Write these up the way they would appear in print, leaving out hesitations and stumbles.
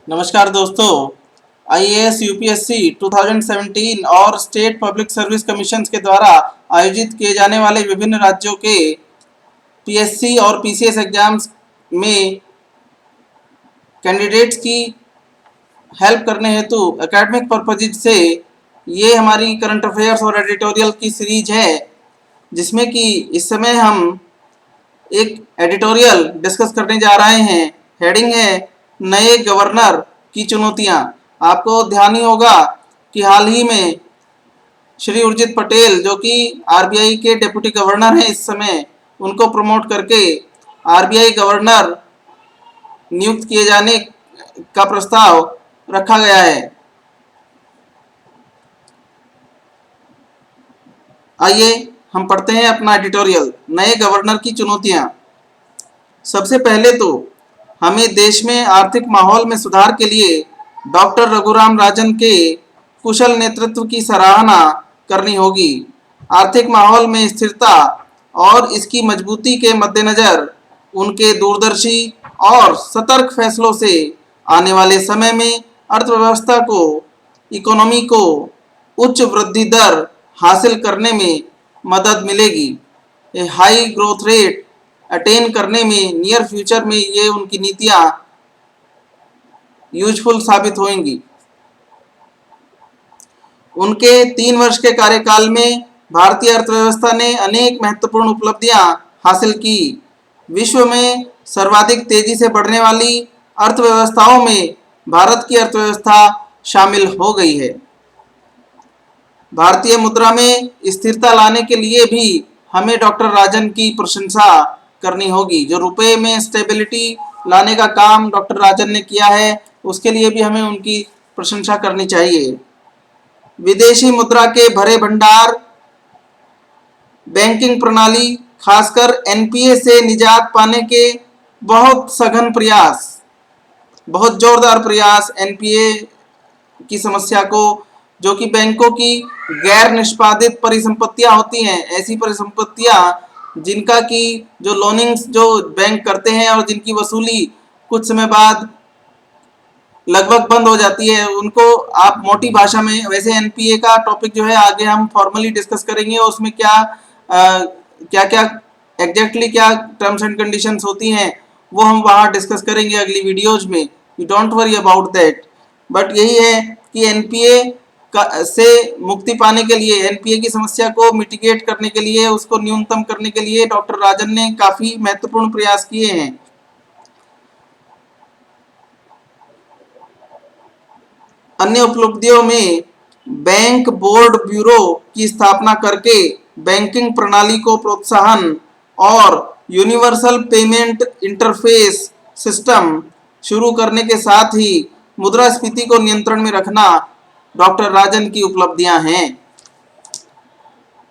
नमस्कार दोस्तों। IAS UPSC 2017 और स्टेट पब्लिक सर्विस कमीशन के द्वारा आयोजित किए जाने वाले विभिन्न राज्यों के पीएससी और पीसीएस एग्जाम्स में कैंडिडेट्स की हेल्प करने हेतु एकेडमिक पर्पज से ये हमारी करंट अफेयर्स और एडिटोरियल की सीरीज है, जिसमें कि इस समय हम एक एडिटोरियल डिस्कस करने जा रहे हैं। हेडिंग है नए गवर्नर की चुनौतियां। आपको ध्यान ही होगा कि हाल ही में श्री उर्जित पटेल, जो कि आरबीआई के डिप्टी गवर्नर हैं इस समय, उनको प्रमोट करके आरबीआई गवर्नर नियुक्त किए जाने का प्रस्ताव रखा गया है। आइए हम पढ़ते हैं अपना एडिटोरियल, नए गवर्नर की चुनौतियां। सबसे पहले तो हमें देश में आर्थिक माहौल में सुधार के लिए डॉक्टर रघुराम राजन के कुशल नेतृत्व की सराहना करनी होगी। आर्थिक माहौल में स्थिरता और इसकी मजबूती के मद्देनजर उनके दूरदर्शी और सतर्क फैसलों से आने वाले समय में अर्थव्यवस्था को, इकोनॉमी को उच्च वृद्धि दर हासिल करने में मदद मिलेगी। ए हाई ग्रोथ रेट अटेन करने में नियर फ्यूचर में ये उनकी नीतियां यूजफुल साबित होंगी। उनके 3 वर्ष के कार्यकाल में भारतीय अर्थव्यवस्था ने अनेक महत्वपूर्ण उपलब्धियां हासिल की। विश्व में सर्वाधिक तेजी से बढ़ने वाली अर्थव्यवस्थाओं में भारत की अर्थव्यवस्था शामिल हो गई है। भारतीय मुद्रा में स्थिरता लाने के लिए भी हमें डॉक्टर राजन की प्रशंसा करनी होगी। जो रुपए में स्टेबिलिटी लाने का काम डॉक्टर राजन ने किया है, उसके लिए भी हमें उनकी प्रशंसा करनी चाहिए। विदेशी मुद्रा के भरे भंडार, बैंकिंग प्रणाली, खासकर एनपीए से निजात पाने के बहुत सघन प्रयास, बहुत जोरदार प्रयास एनपीए की समस्या को, जो कि बैंकों की गैर निष्पादित परिसंपत्तियां होती हैं, ऐसी परिसंपत्तियां जिनका कि जो लोनिंग्स जो बैंक करते हैं और जिनकी वसूली कुछ समय बाद लगभग बंद हो जाती है, उनको आप मोटी भाषा में, वैसे एनपीए का टॉपिक जो है आगे हम फॉर्मली डिस्कस करेंगे, उसमें क्या क्या एग्जैक्टली क्या टर्म्स एंड कंडीशंस होती हैं वो हम वहाँ डिस्कस करेंगे अगली वीडियोज में। You don't worry about that. But यही है कि एनपीए से मुक्ति पाने के लिए, एनपीए की समस्या को मिटिगेट करने के लिए, उसको न्यूनतम करने के लिए डॉक्टर राजन ने काफी महत्वपूर्ण प्रयास किए हैं। अन्य उपलब्धियों में बैंक बोर्ड ब्यूरो की स्थापना करके बैंकिंग प्रणाली को प्रोत्साहन और यूनिवर्सल पेमेंट इंटरफेस सिस्टम शुरू करने के साथ ही मुद्रास्फीति को नियंत्रण में रखना डॉक्टर राजन की उपलब्धियां हैं।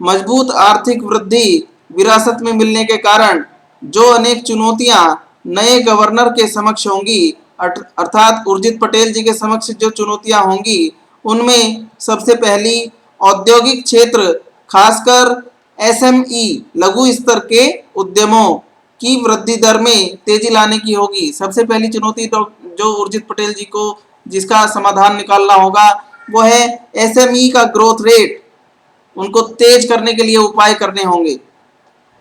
मजबूत आर्थिक वृद्धि विरासत में मिलने के कारण जो अनेक चुनौतियां नए गवर्नर के समक्ष होंगी, अर्थात उर्जित पटेल जी के समक्ष जो चुनौतियां होंगी, उनमें सबसे पहली औद्योगिक क्षेत्र, खासकर एसएमई लघु स्तर के उद्यमों की वृद्धि दर में तेजी लाने की होगी। सबसे पहली चुनौती जो उर्जित पटेल जी को जिसका समाधान निकालना होगा वो है एसएमई का ग्रोथ रेट, उनको तेज करने के लिए उपाय करने होंगे।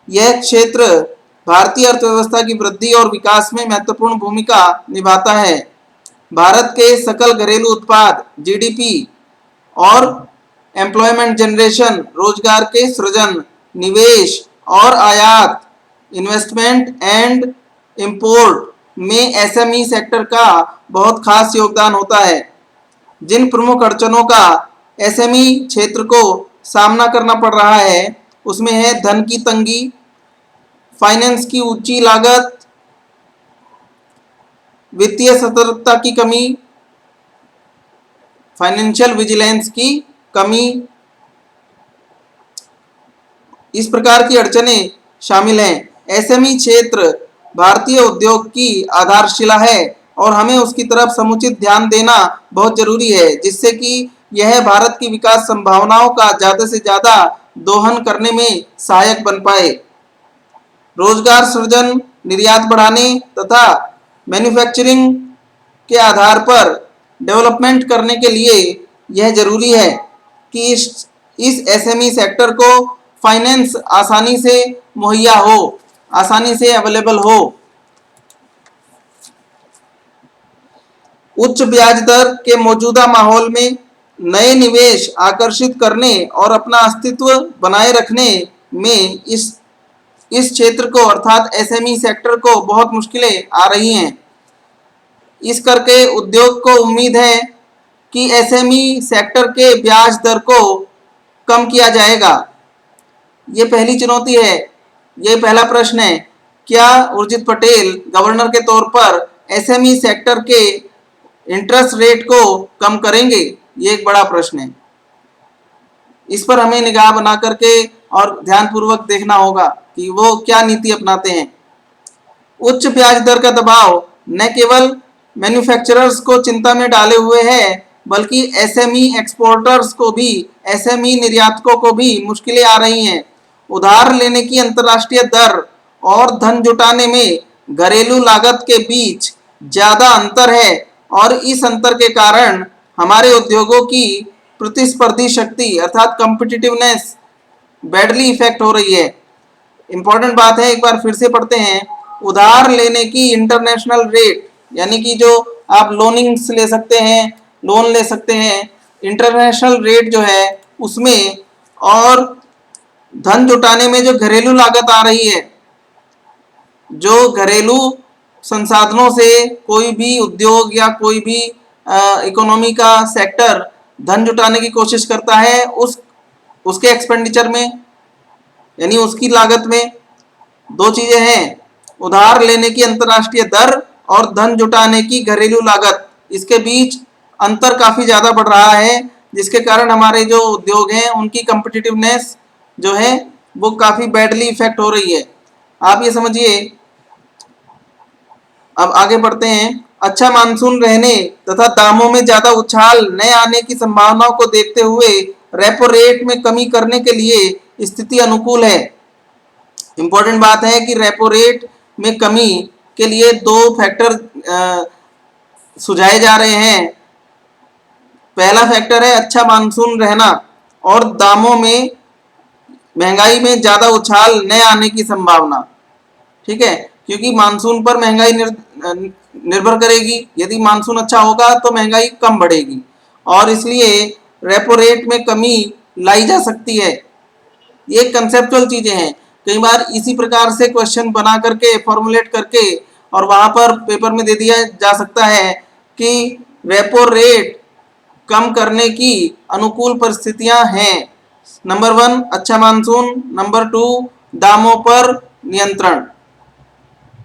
यह क्षेत्र भारतीय अर्थव्यवस्था की वृद्धि और विकास में महत्वपूर्ण भूमिका निभाता है। भारत के सकल घरेलू उत्पाद जीडीपी और एम्प्लॉयमेंट जनरेशन, रोजगार के सृजन, निवेश और आयात, इन्वेस्टमेंट एंड इंपोर्ट में एसएमई सेक्टर का बहुत खास योगदान होता है। जिन प्रमुख अड़चनों का एसएमई क्षेत्र को सामना करना पड़ रहा है उसमें है धन की तंगी, फाइनेंस की ऊंची लागत, वित्तीय सतर्कता की कमी, फाइनेंशियल विजिलेंस की कमी। इस प्रकार की अड़चनें शामिल हैं। एसएमई क्षेत्र भारतीय उद्योग की आधारशिला है और हमें उसकी तरफ समुचित ध्यान देना बहुत जरूरी है, जिससे कि यह भारत की विकास संभावनाओं का ज़्यादा से ज़्यादा दोहन करने में सहायक बन पाए। रोजगार सृजन, निर्यात बढ़ाने तथा मैन्युफैक्चरिंग के आधार पर डेवलपमेंट करने के लिए यह जरूरी है कि इस एसएमई सेक्टर को फाइनेंस आसानी से मुहैया हो, आसानी से अवेलेबल हो। उच्च ब्याज दर के मौजूदा माहौल में नए निवेश आकर्षित करने और अपना अस्तित्व बनाए रखने में इस क्षेत्र को अर्थात एसएमई सेक्टर को बहुत मुश्किलें आ रही हैं। इस करके उद्योग को उम्मीद है कि एसएमई सेक्टर के ब्याज दर को कम किया जाएगा। ये पहली चुनौती है, ये पहला प्रश्न है, क्या उर्जित पटेल गवर्नर के तौर पर एसएमई सेक्टर के इंटरेस्ट रेट को कम करेंगे? ये एक बड़ा प्रश्न है। इस पर हमें निगाह बना करके और ध्यानपूर्वक देखना होगा कि वो क्या नीति अपनाते हैं। उच्च ब्याज दर का दबाव न केवल मैन्युफैक्चरर्स को चिंता में डाले हुए है, बल्कि एसएमई एक्सपोर्टर्स को भी, एसएमई निर्यातकों को भी मुश्किलें आ रही हैं। उधार लेने की अंतर्राष्ट्रीय दर और धन जुटाने में घरेलू लागत के बीच ज़्यादा अंतर है और इस अंतर के कारण हमारे उद्योगों की प्रतिस्पर्धी शक्ति अर्थात कॉम्पिटिटिवनेस बैडली इफेक्ट हो रही है। इंपॉर्टेंट बात है, एक बार फिर से पढ़ते हैं। उधार लेने की इंटरनेशनल रेट, यानी कि जो आप लोनिंग्स ले सकते हैं, लोन ले सकते हैं, इंटरनेशनल रेट जो है उसमें, और धन जुटाने में जो घरेलू लागत आ रही है, जो घरेलू संसाधनों से कोई भी उद्योग या कोई भी इकोनॉमी का सेक्टर धन जुटाने की कोशिश करता है, उसके एक्सपेंडिचर में यानी उसकी लागत में दो चीजें हैं, उधार लेने की अंतर्राष्ट्रीय दर और धन जुटाने की घरेलू लागत। इसके बीच अंतर काफी ज्यादा बढ़ रहा है, जिसके कारण हमारे जो उद्योग हैं उनकी कॉम्पिटिटिवनेस जो है वो काफी बैडली इफेक्ट हो रही है। आप ये समझिए। अब आगे बढ़ते हैं। अच्छा मानसून रहने तथा दामों में ज्यादा उछाल न आने की संभावनाओं को देखते हुए रेपो रेट में कमी करने के लिए स्थिति अनुकूल है। इंपॉर्टेंट बात है कि रेपो रेट में कमी के लिए दो फैक्टर सुझाए जा रहे हैं। पहला फैक्टर है अच्छा मानसून रहना और दामों में, महंगाई में ज्यादा उछाल न आने की संभावना। ठीक है, क्योंकि मानसून पर महंगाई निर्भर करेगी। यदि मानसून अच्छा होगा तो महंगाई कम बढ़ेगी और इसलिए रेपो रेट में कमी लाई जा सकती है। ये कंसेप्चुअल चीजें हैं। कई बार इसी प्रकार से क्वेश्चन बना करके, फॉर्मुलेट करके और वहां पर पेपर में दे दिया जा सकता है कि रेपो रेट कम करने की अनुकूल परिस्थितियां हैं। नंबर 1 अच्छा मानसून, नंबर 2 दामों पर नियंत्रण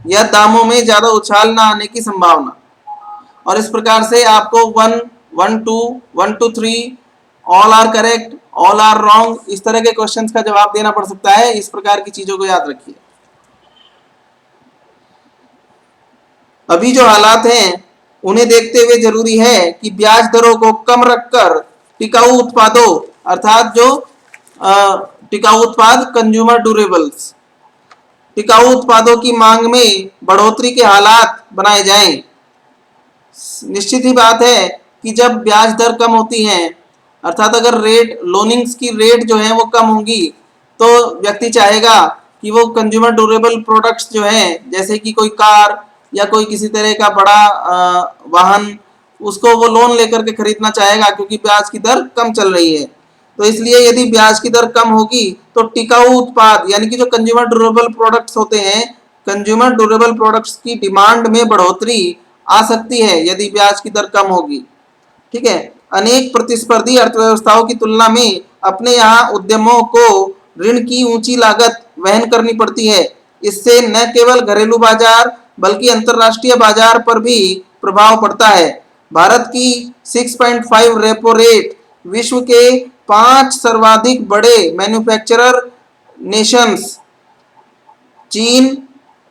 या दामों में ज्यादा उछाल ना आने की संभावना। और इस प्रकार से आपको 1, 1, 2, 1, 2, 3 all are correct, all are wrong, इस तरह के क्वेश्चंस का जवाब देना पड़ सकता है। इस प्रकार की चीजों को याद रखिए। अभी जो हालात हैं उन्हें देखते हुए जरूरी है कि ब्याज दरों को कम रखकर टिकाऊ उत्पादों अर्थात जो टिकाऊ उत्पाद, कंज्यूमर ड्यूरेबल्स, टिकाऊ उत्पादों की मांग में बढ़ोतरी के हालात बनाए जाएं। निश्चित ही बात है कि जब ब्याज दर कम होती हैं, अर्थात अगर रेट, लोनिंग्स की रेट जो है वो कम होंगी, तो व्यक्ति चाहेगा कि वो कंज्यूमर ड्यूरेबल प्रोडक्ट्स जो हैं, जैसे कि कोई कार या कोई किसी तरह का बड़ा वाहन, उसको वो लोन लेकर के खरीदना चाहेगा क्योंकि ब्याज की दर कम चल रही है। तो इसलिए यदि ब्याज की दर कम होगी तो टिकाऊ उत्पाद यानी कि जो कंज्यूमर ड्यूरेबल प्रोडक्ट्स होते हैं, कंज्यूमर ड्यूरेबल प्रोडक्ट्स की डिमांड में बढ़ोतरी आ सकती है यदि ब्याज की दर कम होगी। ठीक है, अनेक प्रतिस्पर्धी अर्थव्यवस्थाओं की तुलना में अपने यहाँ उद्यमों को ऋण की ऊंची लागत वहन करनी पड़ती है। इससे न केवल घरेलू बाजार बल्कि अंतर्राष्ट्रीय बाजार पर भी प्रभाव पड़ता है। भारत की 6.5 रेपो रेट विश्व के 5 सर्वाधिक बड़े मैन्युफैक्चरर नेशंस चीन,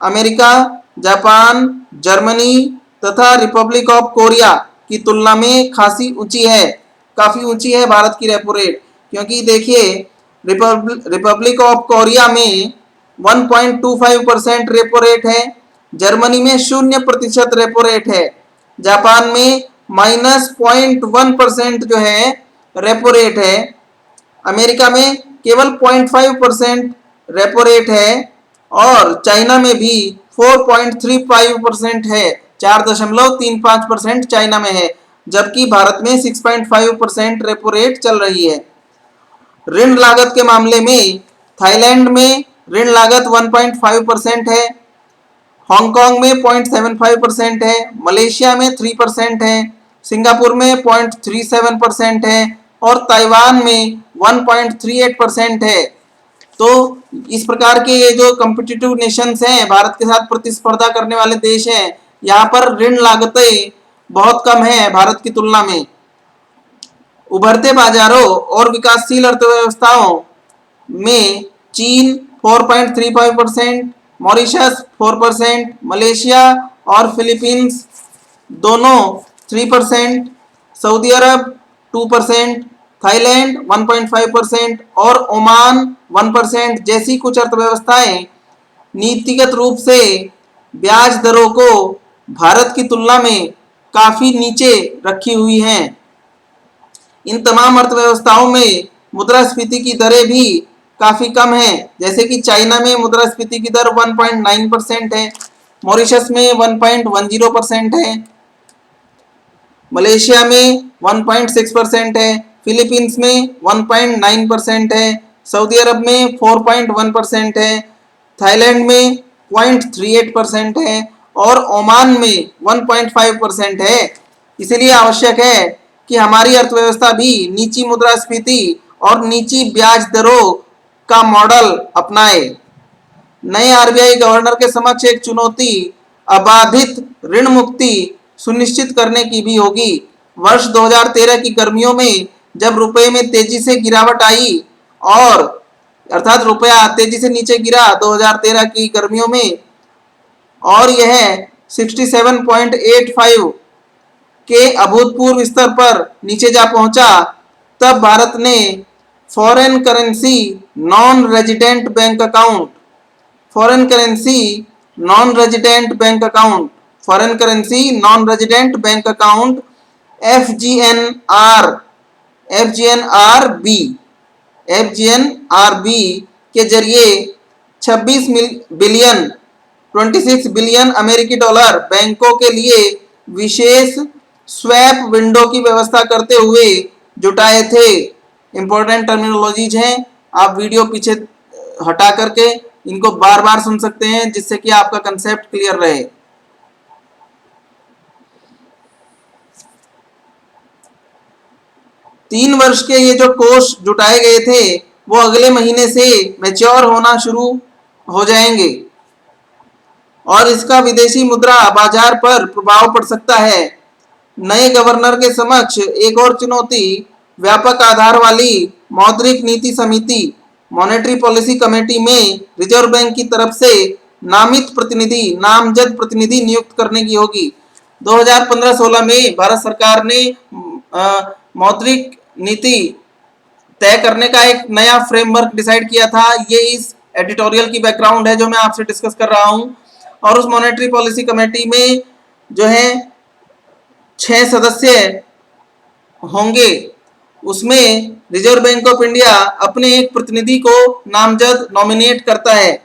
अमेरिका, जापान, जर्मनी तथा रिपब्लिक ऑफ कोरिया की तुलना में खासी ऊंची है, काफी ऊंची है भारत की रेपो रेट। क्योंकि देखिए रिपब्लिक ऑफ कोरिया में 1.25% रेपो रेट है, जर्मनी में 0% रेपो रेट है, जापान में -0.1% जो है रेपो रेट है, अमेरिका में केवल 0.5% रेपो रेट है और चाइना में भी 4.35% है, 4.35% चाइना में है, जबकि भारत में 6.5% रेपो रेट चल रही है। ऋण लागत के मामले में थाईलैंड में ऋण लागत 1.5% है, हांगकांग में 0.75% है, मलेशिया में 3% है, सिंगापुर में 0.37% है और ताइवान में 1.38% है। तो इस प्रकार के ये जो कॉम्पिटिटिव नेशंस हैं, भारत के साथ प्रतिस्पर्धा करने वाले देश हैं, यहाँ पर ऋण लागतें बहुत कम हैं भारत की तुलना में। उभरते बाजारों और विकासशील अर्थव्यवस्थाओं में चीन 4.35%, मॉरिशस 4%, मलेशिया और फिलीपींस दोनों 3%, सऊदी अरब 2%, थाईलैंड 1.5% और ओमान 1% जैसी कुछ अर्थव्यवस्थाएं नीतिगत रूप से ब्याज दरों को भारत की तुलना में काफी नीचे रखी हुई हैं। इन तमाम अर्थव्यवस्थाओं में मुद्रास्फीति की दरें भी काफी कम है, जैसे कि चाइना में मुद्रास्फीति की दर 1.9% है, मॉरिशस में 1.10% है, मलेशिया में 1.6% है, फिलीपींस में 1.9% है, सऊदी अरब में 4.1% है, थाईलैंड में 0.38% है और ओमान में 1.5% है। इसलिए आवश्यक है कि हमारी अर्थव्यवस्था भी नीची मुद्रास्फीति और नीची ब्याज दरों का मॉडल अपनाए। नए आरबीआई गवर्नर के समक्ष एक चुनौती अबाधित ऋण मुक्ति सुनिश्चित करने की भी होगी। वर्ष 2013 की गर्मियों में जब रुपए में तेजी से गिरावट आई और अर्थात रुपया तेजी से नीचे गिरा 2013 की गर्मियों में और यह 67.85 के अभूतपूर्व स्तर पर नीचे जा पहुंचा, तब भारत ने foreign currency non resident bank account foreign currency non resident bank account foreign currency non resident bank account FGNRB के जरिए 26 बिलियन अमेरिकी डॉलर बैंकों के लिए विशेष स्वैप विंडो की व्यवस्था करते हुए जुटाए थे। इंपॉर्टेंट टर्मिनोलॉजीज हैं, आप वीडियो पीछे हटा करके इनको बार बार सुन सकते हैं, जिससे कि आपका कंसेप्ट क्लियर रहे। तीन वर्ष के ये जो कोष जुटाए गए थे वो अगले महीने से मैच्योर होना शुरू हो जाएंगे और इसका विदेशी मुद्रा बाजार पर प्रभाव पड़ सकता है। नए गवर्नर के समक्ष एक और चुनौती व्यापक आधार वाली मौद्रिक नीति समिति मॉनेटरी पॉलिसी कमेटी में रिजर्व बैंक की तरफ से नामजद प्रतिनिधि नियुक्त करने की होगी। 2015-16 में भारत सरकार ने मौद्रिक नीति तय करने का एक नया फ्रेमवर्क डिसाइड किया था। ये इस एडिटोरियल की बैकग्राउंड है जो मैं आपसे डिस्कस कर रहा हूं। और उस मॉनेटरी पॉलिसी कमेटी में जो है 6 सदस्य होंगे, उसमें रिजर्व बैंक ऑफ इंडिया अपने एक प्रतिनिधि को नामजद नॉमिनेट करता है।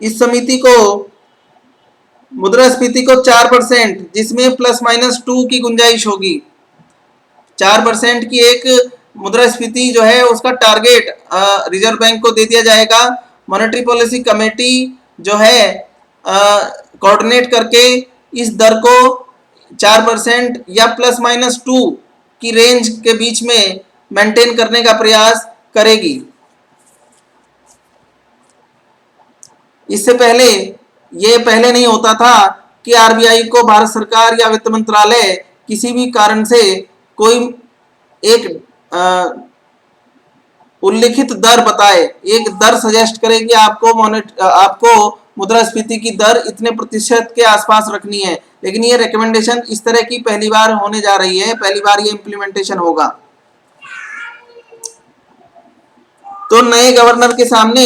इस समिति को मुद्रास्फीति को 4%, जिसमें +-2 की गुंजाइश होगी, 4% की एक मुद्रास्फीति जो है उसका टारगेट रिजर्व बैंक को दे दिया जाएगा। मॉनेटरी पॉलिसी कमेटी जो है कोऑर्डिनेट करके इस दर को 4% या +-2 की रेंज के बीच में मेंटेन करने का प्रयास करेगी। इससे पहले नहीं होता था कि आरबीआई को भारत सरकार या वित्त मंत्रालय किसी भी कारण से कोई एक उल्लिखित दर बताए, एक दर सजेस्ट करे कि आपको मुद्रास्फीति की दर इतने प्रतिशत के आसपास रखनी है, लेकिन ये रिकमेंडेशन इस तरह की पहली बार होने जा रही है, पहली बार ये इंप्लीमेंटेशन होगा। तो नए गवर्नर के सामने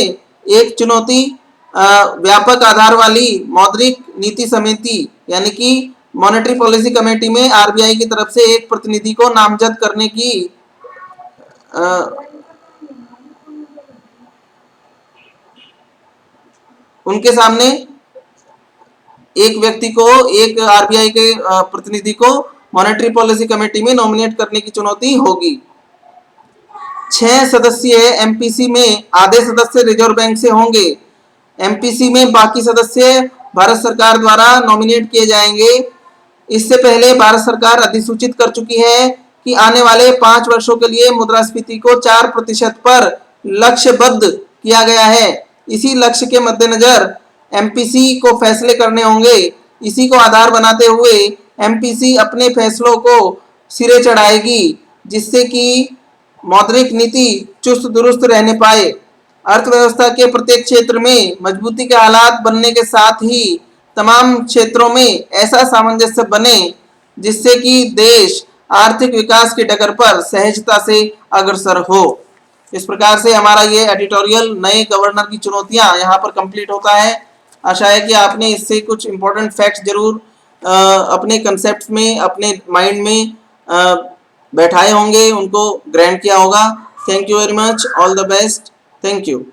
एक चुनौती व्यापक आधार वाली मौद्रिक नीति समिति यानी कि मॉनेटरी पॉलिसी कमेटी में आरबीआई की तरफ से एक प्रतिनिधि को नामजद करने की उनके सामने एक व्यक्ति को, एक आरबीआई के प्रतिनिधि को मॉनेटरी पॉलिसी कमेटी में नॉमिनेट करने की चुनौती होगी। 6 सदस्यीय एमपीसी में आधे सदस्य रिजर्व बैंक से होंगे। एमपीसी में बाकी सदस्य भारत सरकार द्वारा नॉमिनेट किए जाएंगे। इससे पहले भारत सरकार अधिसूचित कर चुकी है कि आने वाले 5 वर्षों के लिए मुद्रास्फीति को 4% पर लक्ष्यबद्ध किया गया है। इसी लक्ष्य के मद्देनजर एमपीसी को फैसले करने होंगे। इसी को आधार बनाते हुए एमपीसी अपने फैसलों को सिरे चढ़ाएगी, जिससे कि मौद्रिक नीति चुस्त दुरुस्त रहने पाए। अर्थव्यवस्था के प्रत्येक क्षेत्र में मजबूती के हालात बनने के साथ ही तमाम क्षेत्रों में ऐसा सामंजस्य बने जिससे कि देश आर्थिक विकास की डगर पर सहजता से अग्रसर हो। इस प्रकार से हमारा ये एडिटोरियल नए गवर्नर की चुनौतियां यहाँ पर कंप्लीट होता है। आशा है कि आपने इससे कुछ इंपॉर्टेंट फैक्ट्स जरूर अपने कंसेप्ट में, अपने माइंड में बैठाए होंगे, उनको ग्रैंड किया होगा। Thank you very much, all the best, thank you.